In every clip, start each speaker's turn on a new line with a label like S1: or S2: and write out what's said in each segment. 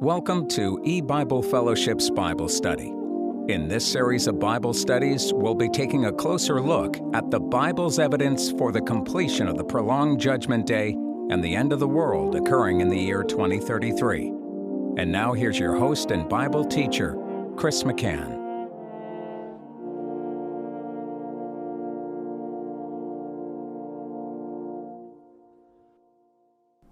S1: Welcome to E-Bible Fellowship's Bible Study. In this series of Bible studies, we'll be taking a closer look at the Bible's evidence for the completion of the prolonged Judgment Day and the end of the world occurring in the year 2033. And now here's your host and Bible teacher, Chris McCann.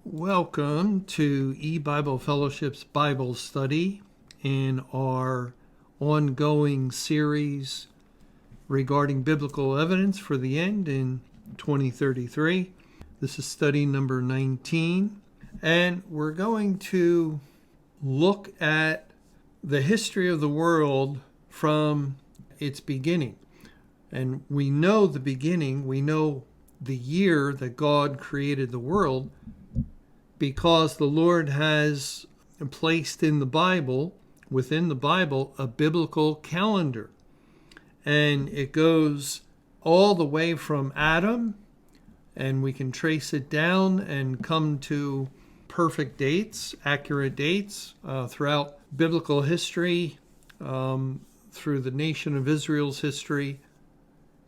S2: Welcome to E-Bible Fellowship's Bible Study in our ongoing series regarding biblical evidence for the end in 2033. This is study number 19, and we're going to look at the history of the world from its beginning. And we know the beginning, we know the year that God created the world, because the Lord has placed in the Bible, within the Bible, a biblical calendar. And it goes all the way from Adam, and we can trace it down and come to perfect dates, accurate dates throughout biblical history, through the nation of Israel's history.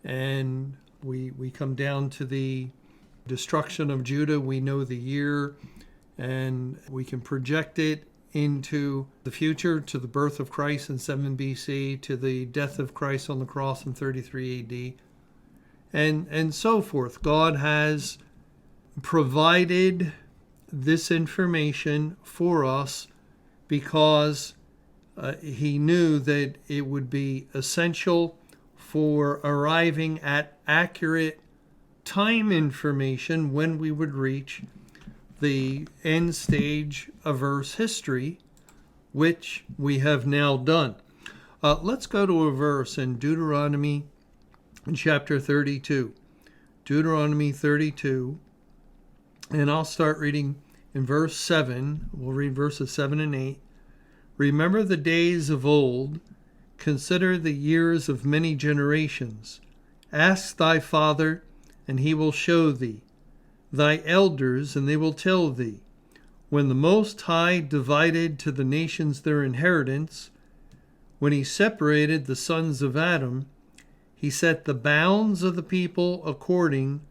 S2: And we come down to the destruction of Judah. We know the year, and we can project it into the future, to the birth of Christ in 7 BC, to the death of Christ on the cross in 33 AD, and so forth. God has provided this information for us because he knew that it would be essential for arriving at accurate time information when we would reach the end stage of Earth's history, which we have now done. Let's go to a verse in Deuteronomy chapter 32. Deuteronomy 32, and I'll start reading in verse 7. We'll read verses 7 and 8. Remember the days of old, consider the years of many generations. Ask thy father, and he will show thee, thy elders, and they will tell thee. When the Most High divided to the nations their inheritance, when he separated the sons of Adam, he set the bounds of the people according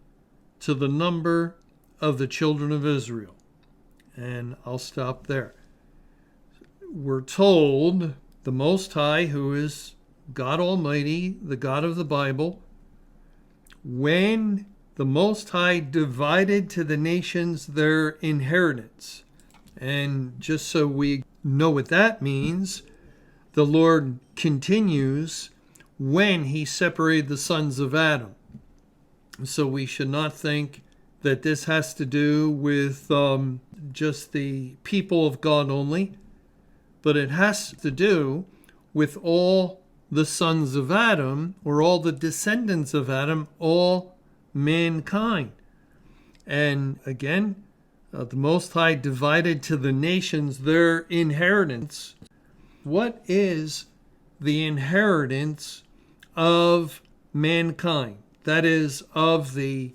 S2: to the number of the children of Israel. And I'll stop there. We're told the Most High, who is God Almighty, the God of the Bible, when the Most High divided to the nations their inheritance. And just so we know what that means, the Lord continues when he separated the sons of Adam. So we should not think that this has to do with just the people of God only, but it has to do with all the sons of Adam, or all the descendants of Adam, all mankind. And again, the Most High divided to the nations their inheritance. What is the inheritance of mankind? That is, of the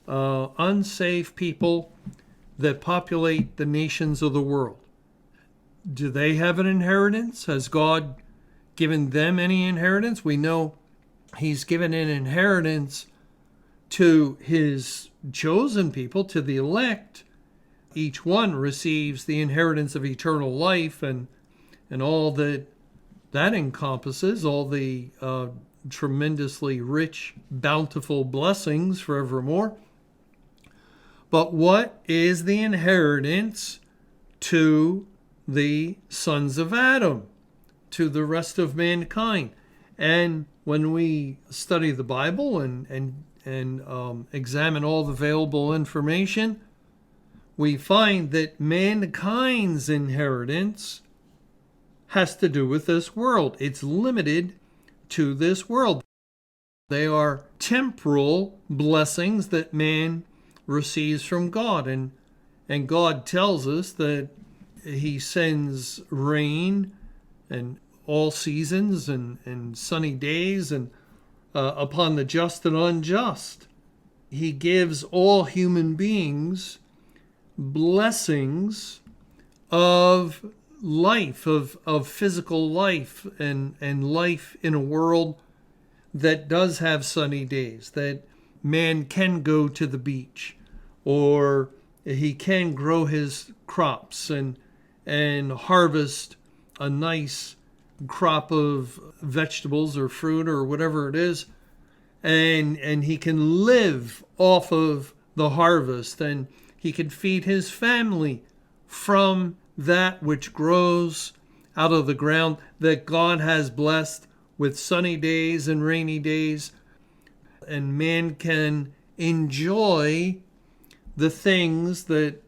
S2: unsaved people that populate the nations of the world. Do they have an inheritance? Has God given them any inheritance? We know he's given an inheritance to his chosen people, to the elect. Each one receives the inheritance of eternal life and all that encompasses, all the tremendously rich, bountiful blessings forevermore. But what is the inheritance to the sons of Adam, to the rest of mankind? And when we study the Bible and examine all the available information, we find that mankind's inheritance has to do with this world. It's limited to this world. They are temporal blessings that man receives from God. And God tells us that he sends rain and all seasons and sunny days and upon the just and unjust. He gives all human beings blessings of life, of physical life and life in a world that does have sunny days, that man can go to the beach, or he can grow his crops and harvest a nice crop of vegetables or fruit or whatever it is, and he can live off of the harvest, and he can feed his family from that which grows out of the ground that God has blessed with sunny days and rainy days. And man can enjoy the things that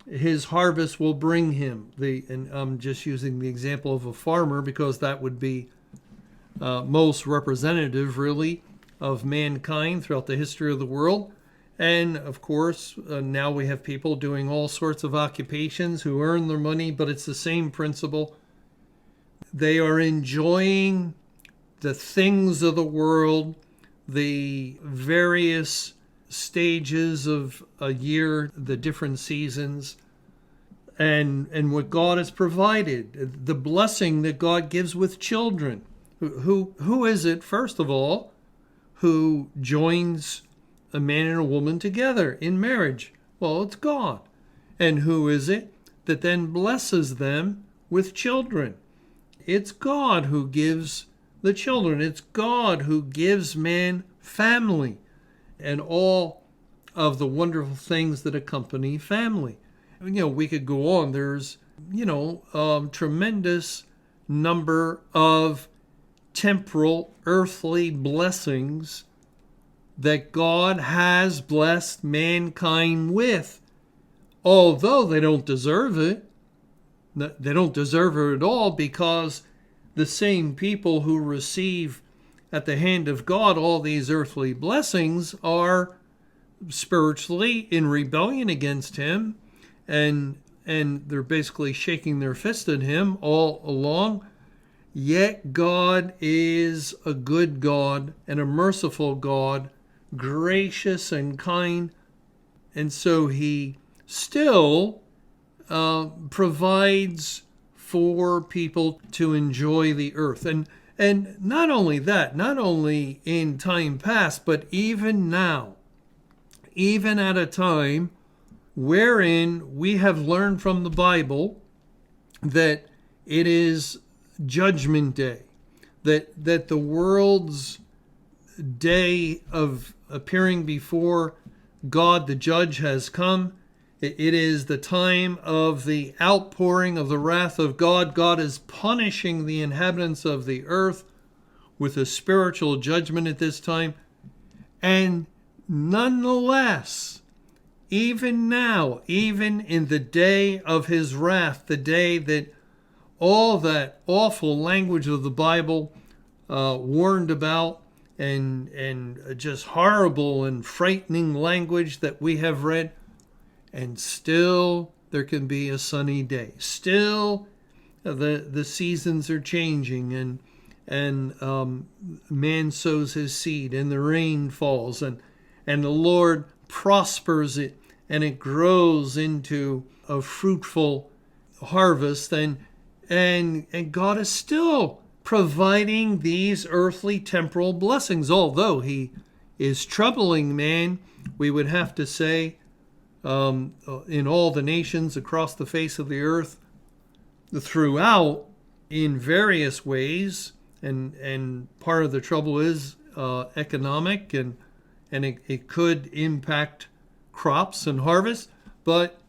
S2: his harvest will bring him. And I'm just using the example of a farmer because that would be most representative, really, of mankind throughout the history of the world. And of course, now we have people doing all sorts of occupations who earn their money, but it's the same principle. They are enjoying the things of the world, the various stages of a year, the different seasons, and what God has provided, the blessing that God gives with children. Who is it, first of all, who joins a man and a woman together in marriage? Well, it's God. And who is it that then blesses them with children? It's God who gives the children. It's God who gives man family and all of the wonderful things that accompany family. We could go on. There's, tremendous number of temporal, earthly blessings that God has blessed mankind with, although they don't deserve it. They don't deserve it at all, because the same people who receive at the hand of God all these earthly blessings are spiritually in rebellion against him, and they're basically shaking their fist at him all along. Yet God is a good God and a merciful God, gracious and kind, and so he still provides for people to enjoy the earth. And not only that, not only in time past, but even now, even at a time wherein we have learned from the Bible that it is Judgment Day, that the world's day of appearing before God the judge has come. It is the time of the outpouring of the wrath of God. God is punishing the inhabitants of the earth with a spiritual judgment at this time. And nonetheless, even now, even in the day of his wrath, the day that all that awful language of the Bible warned about, and just horrible and frightening language that we have read, and still there can be a sunny day. Still the seasons are changing, and man sows his seed, and the rain falls, and the Lord prospers it, and it grows into a fruitful harvest, and God is still providing these earthly temporal blessings, although he is troubling man, we would have to say, in all the nations across the face of the earth throughout in various ways, and part of the trouble is economic, and it could impact crops and harvest. But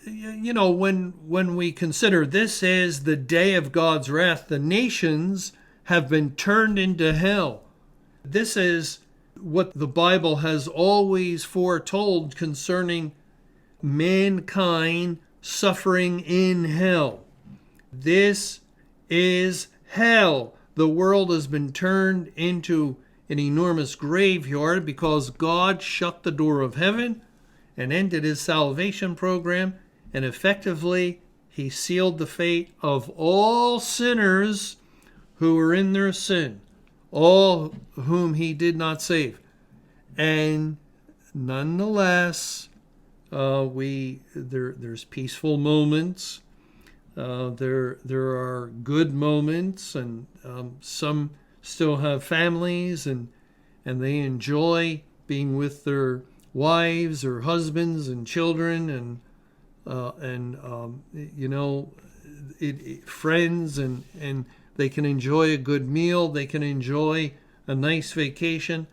S2: when we consider this is the day of God's wrath, the nations have been turned into hell. This is what the Bible has always foretold concerning mankind suffering in hell. This is hell. The world has been turned into an enormous graveyard because God shut the door of heaven and ended his salvation program, and effectively he sealed the fate of all sinners who were in their sin, all whom he did not save. And nonetheless, there's peaceful moments There are good moments, and some still have families, and they enjoy being with their wives or husbands and children, and friends, and they can enjoy a good meal. They can enjoy a nice vacation.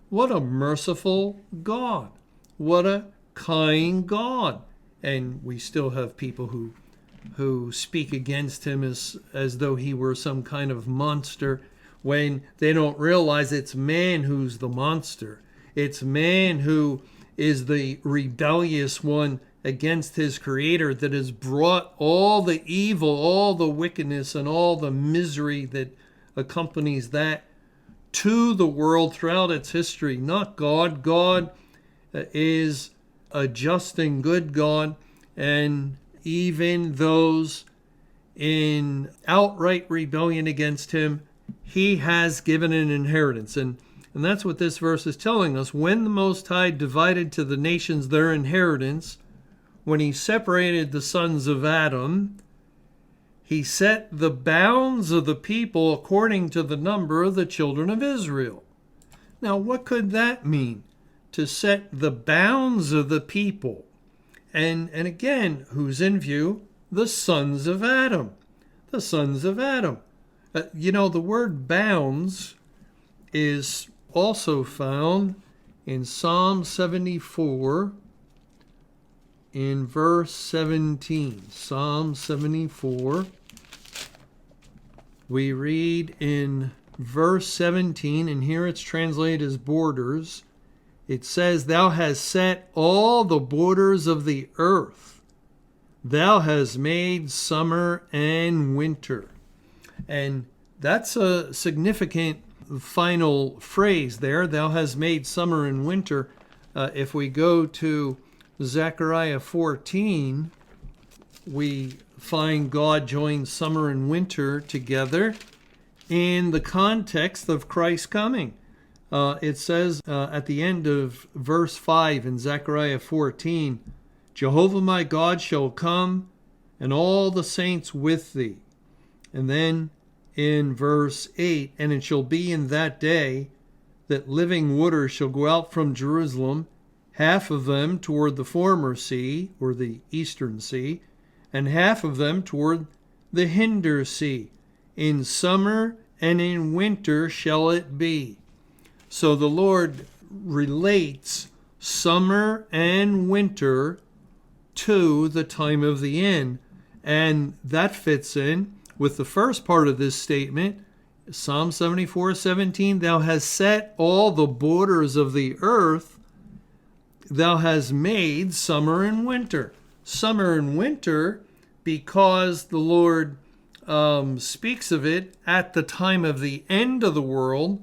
S2: What a merciful God! What a kind God! And we still have people who speak against him as though he were some kind of monster, when they don't realize it's man who's the monster. It's man who is the rebellious one against his creator, that has brought all the evil, all the wickedness, and all the misery that accompanies that to the world throughout its history. Not God. God is a just and good God, and even those in outright rebellion against him, he has given an inheritance. And that's what this verse is telling us. When the Most High divided to the nations their inheritance, when he separated the sons of Adam, he set the bounds of the people according to the number of the children of Israel. Now, what could that mean? To set the bounds of the people. And again, who's in view? The sons of Adam. The sons of Adam. The word bounds is also found in Psalm 74 in verse 17. Psalm 74. We read in verse 17, and here it's translated as borders. It says, "Thou hast set all the borders of the earth. Thou hast made summer and winter." And that's a significant final phrase there. Thou hast made summer and winter. If we go to Zechariah 14, we find God join summer and winter together in the context of Christ's coming. It says at the end of verse 5 in Zechariah 14, "Jehovah my God shall come, and all the saints with thee." And then in verse 8, "And it shall be in that day that living waters shall go out from Jerusalem, half of them toward the former sea," or the eastern sea, "and half of them toward the hinder sea. In summer and in winter shall it be." So the Lord relates summer and winter to the time of the end. And that fits in with the first part of this statement, Psalm 74:17, "Thou hast set all the borders of the earth. Thou hast made summer and winter." Summer and winter, because the Lord speaks of it at the time of the end of the world,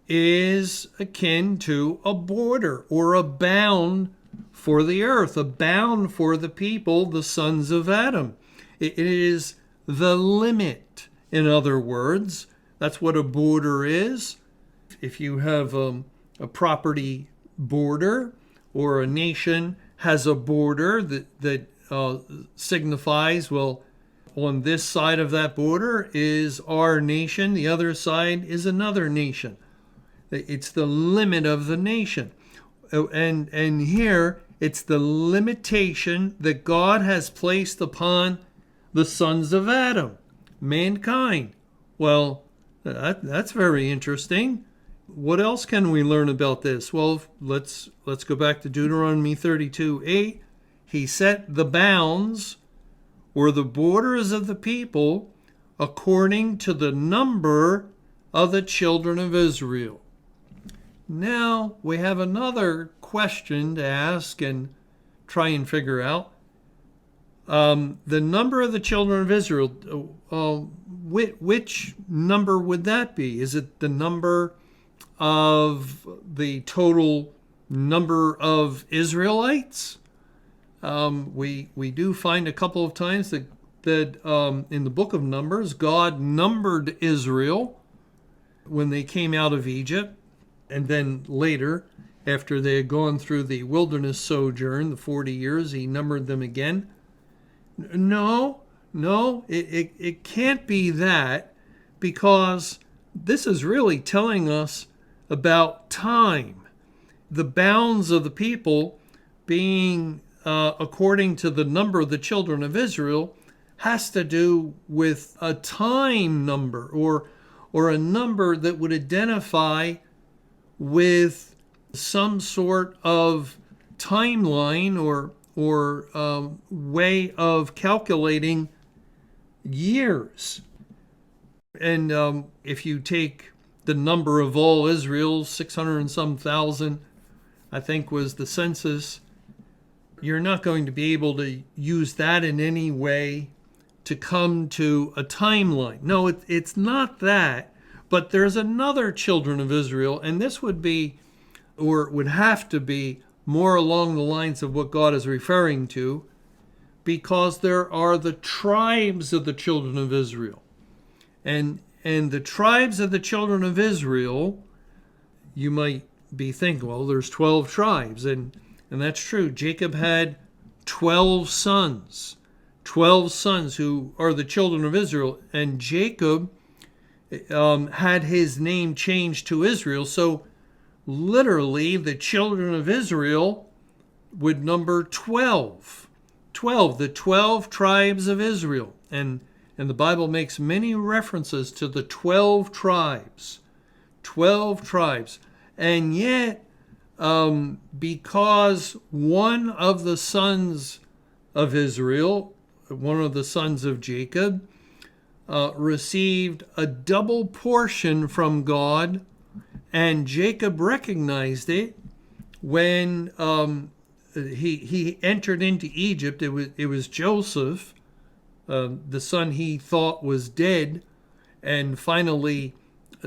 S2: is akin to a border or a bound for the earth, a bound for the people, the sons of Adam. It is the limit, in other words. That's what a border is. If you have a property border, or a nation has a border that signifies, well, on this side of that border is our nation, the other side is another nation. It's the limit of the nation. And here, it's the limitation that God has placed upon the sons of Adam, mankind. Well, that's very interesting. What else can we learn about this? Well, let's go back to Deuteronomy 32:8. He set the bounds, or the borders of the people, according to the number of the children of Israel. Now we have another question to ask and try and figure out. The number of the children of Israel, which number would that be? Is it the number of the total number of Israelites? We do find a couple of times that in the book of Numbers, God numbered Israel when they came out of Egypt, and then later, after they had gone through the wilderness sojourn, the 40 years, he numbered them again. No, No, it can't be that, because this is really telling us about time. The bounds of the people being according to the number of the children of Israel has to do with a time number, or a number that would identify with some sort of timeline or way of calculating years. And if you take the number of all Israel, 600 and some thousand, I think was the census, you're not going to be able to use that in any way to come to a timeline. No, it's not that, but there's another children of Israel, and this would be, or would have to be, more along the lines of what God is referring to, because there are the tribes of the children of Israel. And the tribes of the children of Israel, you might be thinking, well, there's 12 tribes, and that's true. Jacob had 12 sons. 12 sons who are the children of Israel, and Jacob had his name changed to Israel. So literally the children of Israel would number 12. 12, the 12 tribes of Israel. And the Bible makes many references to the 12 tribes. 12 tribes. And yet, because one of the sons of Israel, one of the sons of Jacob, received a double portion from God, and Jacob recognized it when he entered into Egypt. It was Joseph, the son he thought was dead, and finally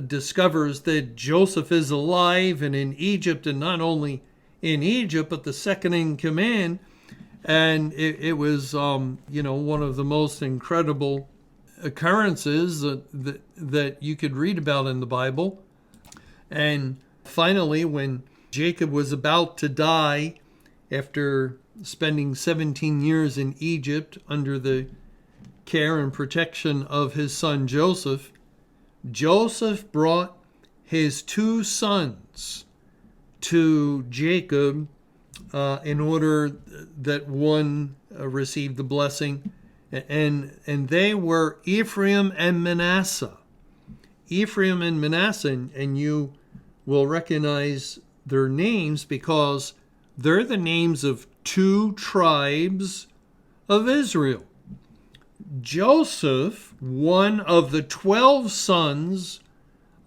S2: discovers that Joseph is alive and in Egypt, and not only in Egypt, but the second in command. And it was, one of the most incredible occurrences that you could read about in the Bible. And finally, when Jacob was about to die, after spending 17 years in Egypt under the care and protection of his son Joseph, Joseph brought his two sons to Jacob in order that one received the blessing, and they were Ephraim and Manasseh. Ephraim and Manasseh, and you will recognize their names because they're the names of two tribes of Israel. Joseph, one of the 12 sons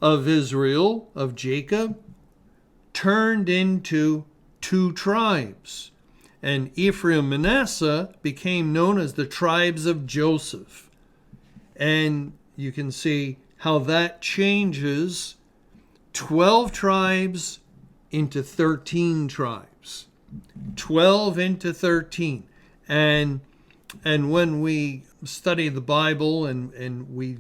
S2: of Israel, of Jacob, turned into two tribes. And Ephraim and Manasseh became known as the tribes of Joseph. And you can see how that changes 12 tribes into 13 tribes. 12 into 13. And when we study the Bible, and we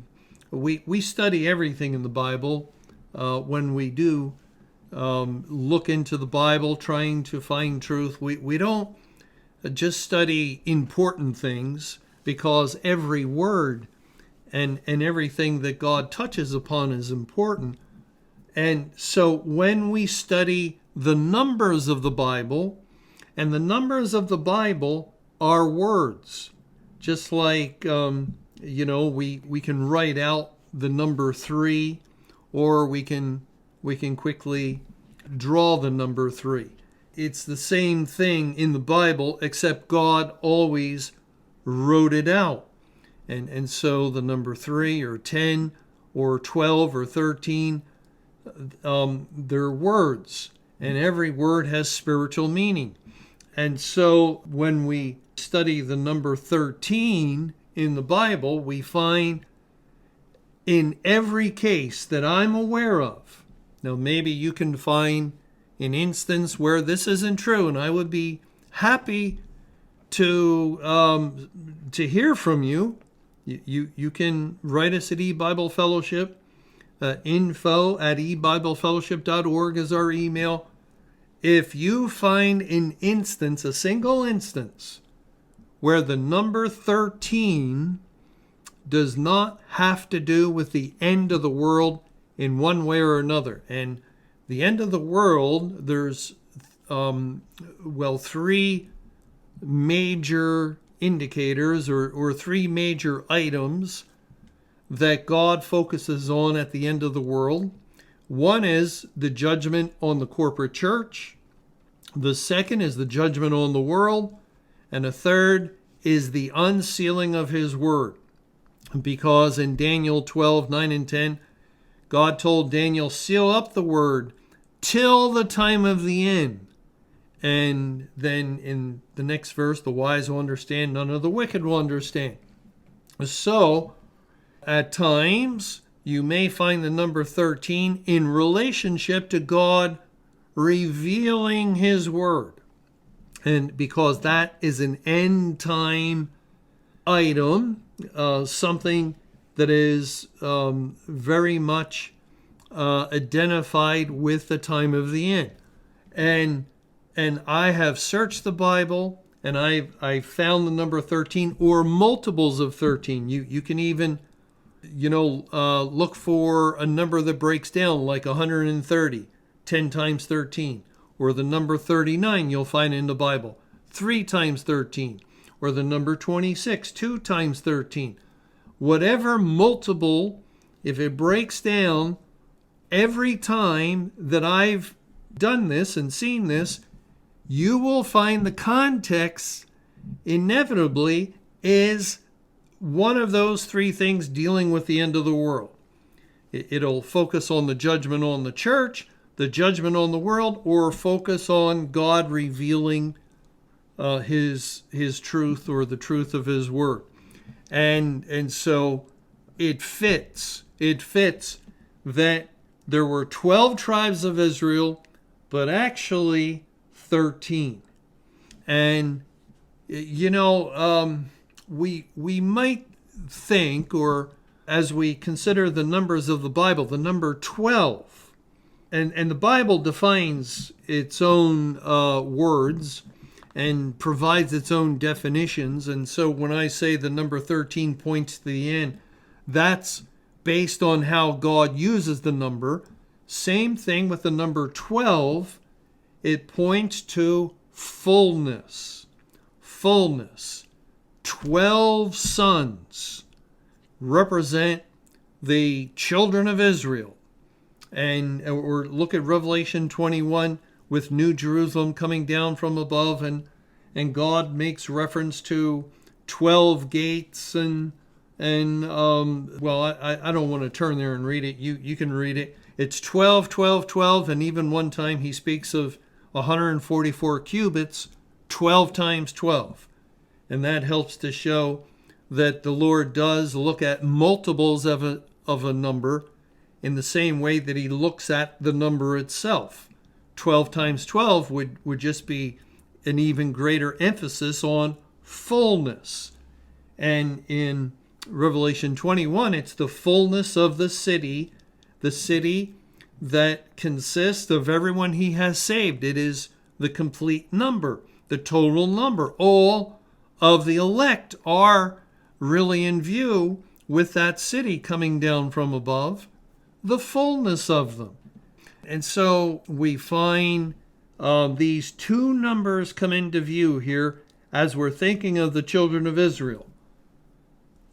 S2: study everything in the Bible, when we do look into the Bible trying to find truth, we don't just study important things, because every word and everything that God touches upon is important. And so when we study the numbers of the Bible, and the numbers of the Bible are words, just like we can write out the number 3, or we can quickly draw the number 3. It's the same thing in the Bible, except God always wrote it out. And so the number 3 or 10 or 12 or 13, they're words, and every word has spiritual meaning. And so when we study the number 13 in the Bible, we find in every case that I'm aware of. Now, maybe you can find an instance where this isn't true, and I would be happy to hear from you. You can write us at eBible Fellowship. info@ebiblefellowship.org is our email. If you find an instance, a single instance, where the number 13 does not have to do with the end of the world in one way or another. And the end of the world, there's, three major indicators or three major items that God focuses on at the end of the world. One is the judgment on the corporate church. The second is the judgment on the world. And the third is the unsealing of his word. Because in Daniel 12:9 and 10, God told Daniel, seal up the word till the time of the end. And then in the next verse, the wise will understand, none of the wicked will understand. So, at times, you may find the number 13 in relationship to God revealing his word. And because that is an end time item, something that is very much identified with the time of the end. And I have searched the Bible, and I found the number 13 or multiples of 13. You can even, look for a number that breaks down like 130, 10 times 13. Or the number 39 you'll find in the Bible, 3 times 13. Or the number 26, 2 times 13. Whatever multiple, if it breaks down, every time that I've done this and seen this, you will find the context inevitably is one of those three things dealing with the end of the world. It'll focus on the judgment on the church, the judgment on the world, or focus on God revealing his truth or the truth of his word. And so it fits that there were 12 tribes of Israel, but actually 13. And, we might think, or as we consider the numbers of the Bible, the number 12, and the Bible defines its own words and provides its own definitions. And so when I say the number 13 points to the end, that's based on how God uses the number. Same thing with the number 12. It points to fullness. Fullness. 12 sons represent the children of Israel. Or look at Revelation 21 with New Jerusalem coming down from above, and God makes reference to 12 gates I don't want to turn there and read it. You can read it. It's 12, 12, 12, and even one time he speaks of 144 cubits, 12 times 12. And that helps to show that the Lord does look at multiples of a number in the same way that he looks at the number itself. 12 times 12 would just be an even greater emphasis on fullness. And in Revelation 21, it's the fullness of the city that consists of everyone he has saved. It is the complete number, the total number. All of the elect are really in view with that city coming down from above, the fullness of them. And so we find these two numbers come into view here as we're thinking of the children of Israel.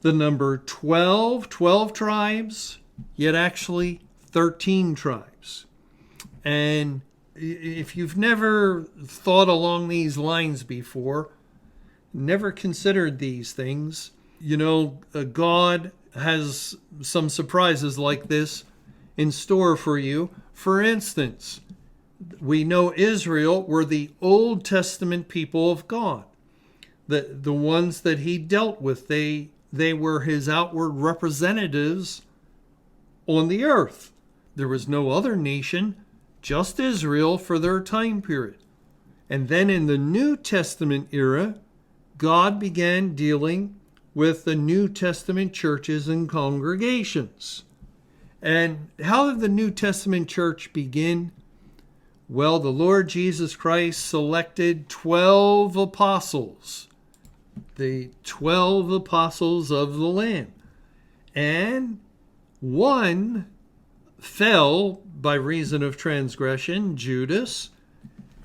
S2: The number 12 tribes, yet actually 13 tribes. And if you've never thought along these lines before, never considered these things, God has some surprises like this in store for you. For instance, we know Israel were the Old Testament people of God. The ones that he dealt with, they were his outward representatives on the earth. There was no other nation, just Israel for their time period. And then in the New Testament era, God began dealing with the New Testament churches and congregations. And how did the New Testament church begin? Well, the Lord Jesus Christ selected 12 apostles, the 12 apostles of the Lamb. and one fell by reason of transgression, Judas,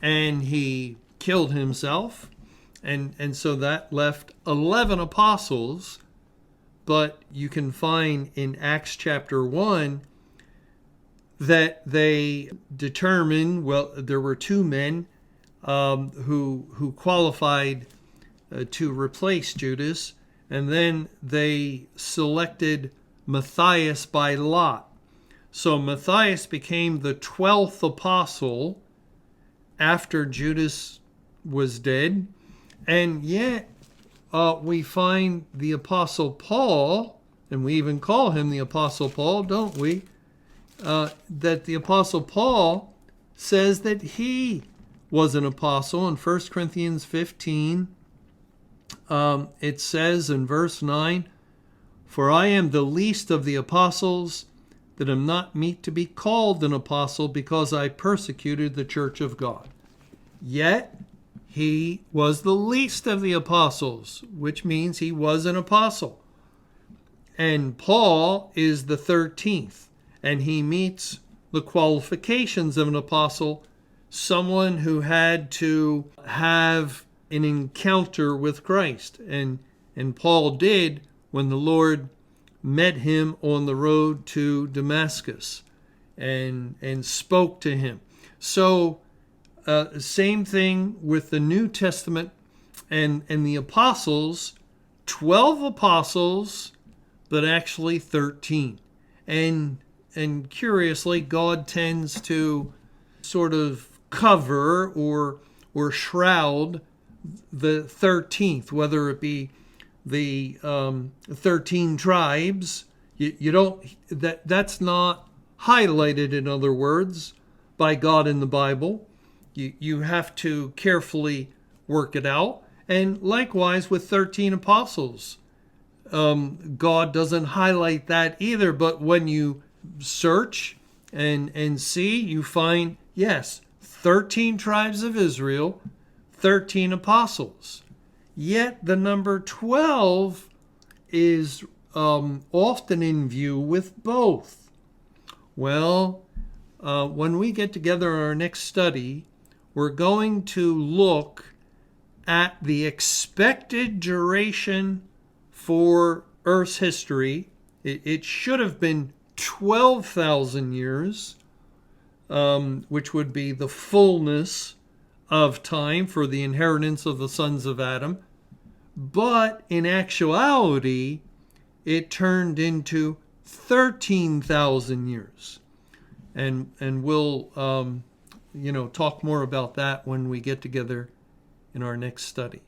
S2: and he killed himself. And so that left 11 apostles. But you can find in Acts chapter 1 that they determined, well, there were two men who qualified to replace Judas, and then they selected Matthias by lot. So Matthias became the 12th apostle after Judas was dead, and yet we find the Apostle Paul, and we even call him the Apostle Paul, don't we? That the Apostle Paul says that he was an apostle. In 1 Corinthians 15, it says in verse 9, "For I am the least of the apostles, that am not meet to be called an apostle, because I persecuted the church of God." Yet he was the least of the apostles, which means he was an apostle. And Paul is the 13th, and he meets the qualifications of an apostle, someone who had to have an encounter with Christ. And Paul did when the Lord met him on the road to Damascus and spoke to him. So same thing with the New Testament and the apostles, 12 apostles, but actually 13. And curiously, God tends to sort of cover or shroud the 13th, whether it be the 13 tribes. You don't, that's not highlighted, in other words, by God in the Bible. You have to carefully work it out. And likewise with 13 apostles, God doesn't highlight that either. But when you search and see, you find, yes, 13 tribes of Israel, 13 apostles. Yet the number 12 is often in view with both. Well, when we get together in our next study, we're going to look at the expected duration for Earth's history. It should have been 12,000 years, which would be the fullness of time for the inheritance of the sons of Adam. But in actuality, it turned into 13,000 years. And we'll talk more about that when we get together in our next study.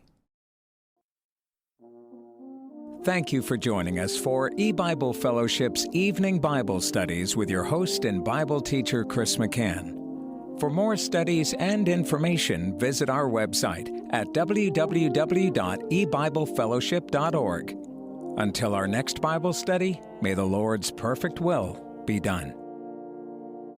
S1: Thank you for joining us for E-Bible Fellowship's Evening Bible Studies with your host and Bible teacher, Chris McCann. For more studies and information, visit our website at www.ebiblefellowship.org. Until our next Bible study, may the Lord's perfect will be done.